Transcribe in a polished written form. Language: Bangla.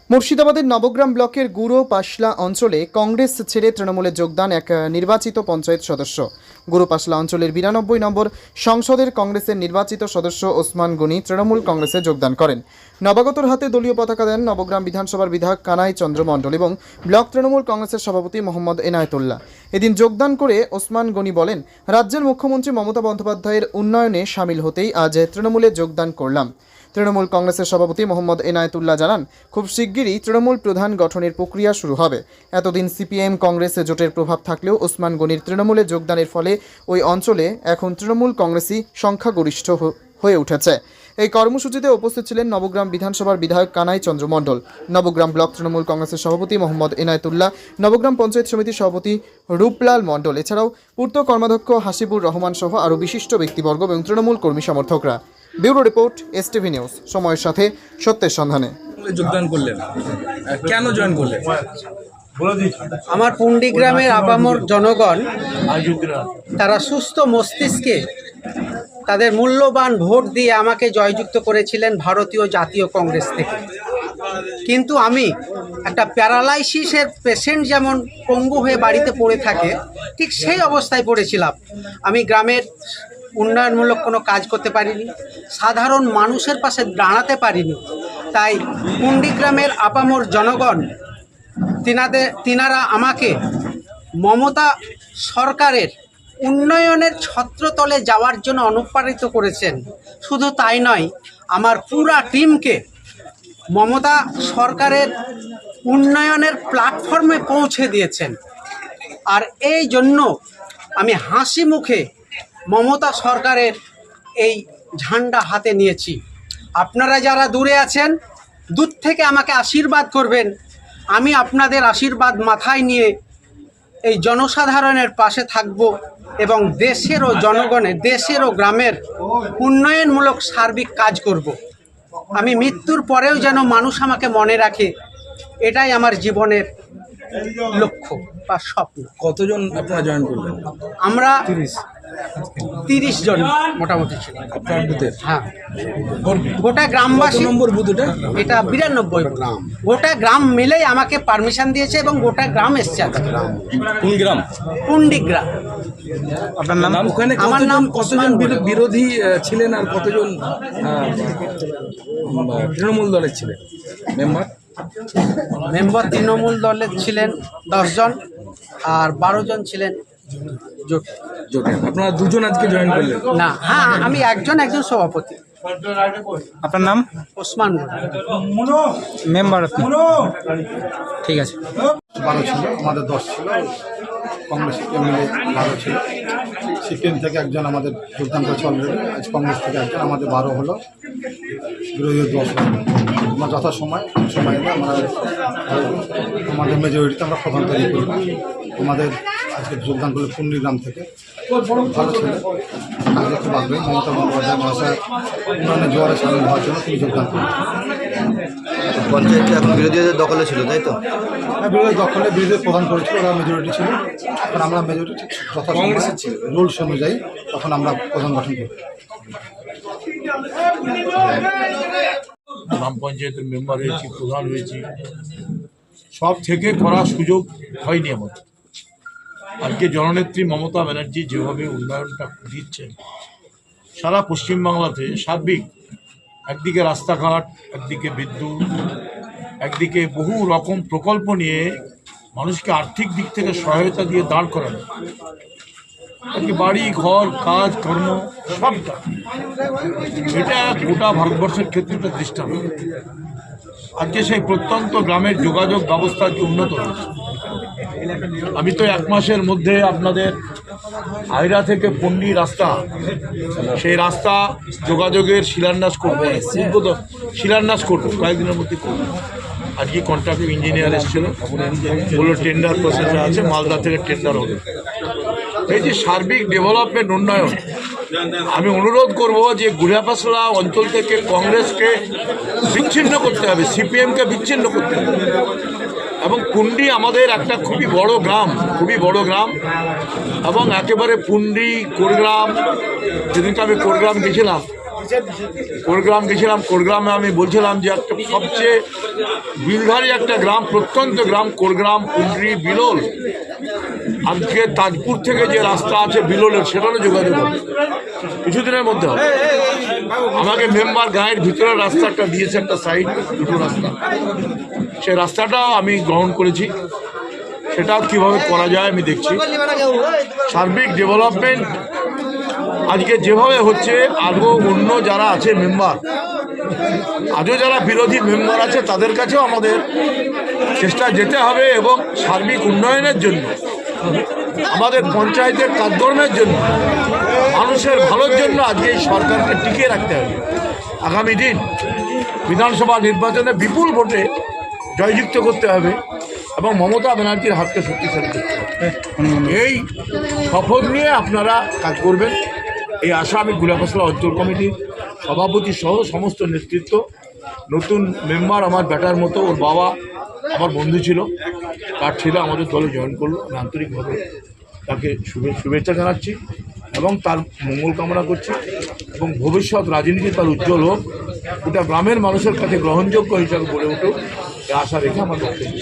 মুর্শিদাবাদের নবগ্রাম ব্লকের গুরো পাশলা অঞ্চলে কংগ্রেস ছেড়ে তৃণমূলে যোগদান এক নির্বাচিত পঞ্চায়েত সদস্য। গুরো পাশলা অঞ্চলের 92 নম্বর সংসদের কংগ্রেসের নির্বাচিত সদস্য ওসমান গনি তৃণমূল কংগ্রেসে যোগদান করেন। নবাগতর হাতে দলীয় পতাকা দেন নবগ্রাম বিধানসভার বিধায়ক কানাই চন্দ্র মণ্ডল এবং ব্লক তৃণমূল কংগ্রেসের সভাপতি মোহাম্মদ এনায়েতুল্লাহ। এদিন যোগদান করে ওসমান গনি বলেন, রাজ্যের মুখ্যমন্ত্রী মমতা বন্দ্যোপাধ্যায়ের উন্নয়নে সামিল হতেই আজ তৃণমূলে যোগদান করলাম। তৃণমূল কংগ্রেসের সভাপতি মোহাম্মদ এনায়েতুল্লাহ জানান, খুব শিগগিরই তৃণমূল প্রধান গঠনের প্রক্রিয়া শুরু হবে। এতদিন সিপিএম কংগ্রেস জোটের প্রভাব থাকলেও ওসমান গনির তৃণমূলে যোগদানের ফলে ওই অঞ্চলে এখন তৃণমূল কংগ্রেসই সংখ্যাগরিষ্ঠ হয়ে উঠেছে। এই কর্মসূচিতে উপস্থিত ছিলেন নবগ্রাম বিধানসভার বিধায়ক কানাই চন্দ্র মণ্ডল, নবগ্রাম ব্লক তৃণমূল কংগ্রেসের সভাপতি মোহাম্মদ এনায়েতুল্লাহ, নবগ্রাম পঞ্চায়েত সমিতির সভাপতি রূপলাল মণ্ডল, এছাড়াও পূর্ত কর্মাধ্যক্ষ হাসিবুর রহমান সহ আরও বিশিষ্ট ব্যক্তিবর্গ এবং তৃণমূল কর্মী সমর্থকরা। ব্যুরো রিপোর্ট, এসটিভি নিউজ, সময়ের সাথে সত্যের সন্ধানে। যোগদান করলেন, কেন জয়েন করলেন? আমার পুন্ডি গ্রামের আপামর জনগণ তারা সুস্থ মস্তিষ্কে তাদের মূল্যবান ভোট দিয়ে আমাকে জয়যুক্ত করেছিলেন ভারতীয় জাতীয় কংগ্রেস থেকে। কিন্তু আমি একটা প্যারালাইসিসের পেশেন্ট যেমন পঙ্গু হয়ে বাড়িতে পড়ে থাকে, ঠিক সেই অবস্থায় পড়েছিলাম। আমি গ্রামের উন্নয়নমূলক কোনো কাজ করতে পারিনি, সাধারণ মানুষের পাশে দাঁড়াতে পারিনি। তাই পুন্ডি গ্রামের আপামর জনগণ তিনারা আমাকে মমতা সরকারের উন্নয়নের ছত্রতলে যাওয়ার জন্য অনুপ্রাণিত করেছেন। শুধু তাই নয়, আমার পুরা টিমকে মমতা সরকারের উন্নয়নের প্ল্যাটফর্মে পৌঁছে দিয়েছেন। আর এই জন্য আমি হাসি মুখে মমতা সরকারের এই ঝান্ডা হাতে নিয়েছি। আপনারা যারা দূরে আছেন, দূর থেকে আমাকে আশীর্বাদ করবেন। আমি আপনাদের আশীর্বাদ মাথায় নিয়ে এই জনসাধারণের পাশে থাকব এবং দেশের ও জনগণের, দেশের ও গ্রামের উন্নয়নমূলক সার্বিক কাজ করব। আমি মৃত্যুর পরেও যেন মানুষ আমাকে মনে রাখে, এটাই আমার জীবনের লক্ষ্য বা স্বপ্ন। কতজন আপনারা জয়েন করলেন? আমরা 30 জন মোটামুটি ছিল আপনার বুথের? হ্যাঁ, গোটা গ্রামবাসী। নম্বর বুথ এটা? এটা 92 গ্রাম। গোটা গ্রাম মিলেই আমাকে পারমিশন দিয়েছে এবং গোটা গ্রাম এসছে। কোন গ্রাম? পুন্ডি গ্রাম। আপনার নাম? ওখানে আমার নাম কতজন বিরোধী ছিলেন আর কতজন তৃণমূল দলের ছিলেন মেম্বার? তৃণমূল দলের ছিলেন 10 জন আর 12 জন ছিলেন জোটে। আপনারা দুজন আজকে জয়েন করলেন? না, হ্যাঁ, আমি একজন সভাপতি। আপনার নাম? ওসমান মেম্বার আপনি? ঠিক আছে। 12 ছিল, আমাদের 10 ছিল। কংগ্রেস এমএলএ 12 ছিল। সিপিএম থেকে একজন আমাদের যোগদান করেছে অলরেডি। আজ কংগ্রেস থেকে একজন, আমাদের 12 হলো, বিরোধী 10 হলো। আমরা যথাসময় এলে আমরা আমাদের মেজরিটিতে আমরা প্রধান তৈরি করি। আমাদের আজকে যোগদান করলো পুন্ডি গ্রাম থেকে। ভালো ছিল, কাজে খুব আগ্রহী। মমতা বন্দ্যোপাধ্যায় মহাশয় উন্নয়নের জোয়ারে সামিল হওয়ার জন্য তিনি যোগদান করেন। পঞ্চায়েতটা এখন বিরোধীদের দখলে ছিল, তাই তো? হ্যাঁ, বিরোধী দখলে বিরোধী প্রধান করেছিল, ওরা মেজরিটি ছিল। এখন আমরা মেজরিটি কংগ্রেসের ছিল রুলস অনুযায়ী তখন আমরা প্রধান গঠন করি। গ্রাম পঞ্চায়েতের মেম্বার হয়েছি, প্রধান হয়েছি, সব থেকে করার সুযোগ হয়নি আমাদের। আজকে জননেত্রী মমতা ব্যানার্জি যেভাবে উন্নয়নটা দিচ্ছেন সারা পশ্চিমবাংলাতে সার্বিক, একদিকে রাস্তাঘাট, একদিকে বিদ্যুৎ, একদিকে বহু রকম প্রকল্প নিয়ে মানুষকে আর্থিক দিক থেকে সহায়তা দিয়ে দাঁড় করানো, আজকে বাড়ি ঘর কাজ কর্ম সবটা, এটা গোটা ভারতবর্ষের ক্ষেত্রে একটা দৃষ্টান্ত। আজকে সেই প্রত্যন্ত গ্রামের যোগাযোগ ব্যবস্থা কি উন্নত হয়েছে। আমি তো 1 মাসের মধ্যে আপনাদের আইরা থেকে পন্ডি রাস্তা, সেই রাস্তা যোগাযোগের শিলান্যাস করবো, শিলান্যাস করবো, কয়েকদিনের মধ্যে করবো। আজকে কন্ট্রাক্টর ইঞ্জিনিয়ার এসেছিল, বললো টেন্ডার প্রসেসে আছে, মালদা থেকে টেন্ডার হবে। এই যে সার্বিক ডেভেলপমেন্ট উন্নয়ন, আমি অনুরোধ করব যে গুড়িয়াপাশলা অঞ্চল থেকে কংগ্রেসকে বিচ্ছিন্ন করতে হবে, সিপিএমকে বিচ্ছিন্ন করতে হবে। এবং পুন্ডি আমাদের একটা খুবই বড় গ্রাম, এবং একেবারে পুন্ডি কোড়গ্রাম, যেদিনকে আমি কোড়গ্রাম গেছিলাম কোড়গ্রাম গেছিলাম। কোড়গ্রামে আমি বলছিলাম যে একটা সবচেয়ে বিলঘারি একটা গ্রাম, প্রত্যন্ত গ্রাম কোড়গ্রাম, পুন্ড্রি, বিলোল। আজকে তাজপুর থেকে যে রাস্তা আছে বিলোলের, সেটারও যোগাযোগ হবে কিছুদিনের মধ্যে হবে। আমাকে মেম্বার গাঁয়ের ভিতরের রাস্তাটা দিয়েছে, একটা সাইড, দুটো রাস্তা, সেই রাস্তাটাও আমি গ্রহণ করেছি। সেটাও কীভাবে করা যায় আমি দেখছি। সার্বিক ডেভেলপমেন্ট আজকে যেভাবে হচ্ছে, আরও অন্য যারা আছে মেম্বার, আজও যারা বিরোধী মেম্বার আছে, তাদের কাছেও আমাদের চেষ্টা যেতে হবে এবং সার্বিক উন্নয়নের জন্য, আমাদের পঞ্চায়েতের কাজকর্মের জন্য, মানুষের ভালোর জন্য আজকে এই সরকারকে টিকিয়ে রাখতে হবে। আগামী দিন বিধানসভা নির্বাচনে বিপুল ভোটে জয়যুক্ত করতে হবে এবং মমতা ব্যানার্জির হাতকে শক্তিশালী করতে হবে। এই শপথ নিয়ে আপনারা কাজ করবেন, এই আশা আমি গুড়াপশলা অঞ্চল কমিটির সভাপতি সহ সমস্ত নেতৃত্ব, নতুন মেম্বার আমার বেটার মতো, ওর বাবা আমার বন্ধু ছিল, তার ছেলে আমাদের দলে জয়েন করলো। আমি আন্তরিকভাবে তাকে শুভেচ্ছা জানাচ্ছি এবং তার মঙ্গল কামনা করছি এবং ভবিষ্যৎ রাজনীতি তার উজ্জ্বল হোক, ওটা গ্রামের মানুষের কাছে গ্রহণযোগ্য হিসাবে গড়ে উঠুক, এই আশা রেখে আমার বক্তব্য।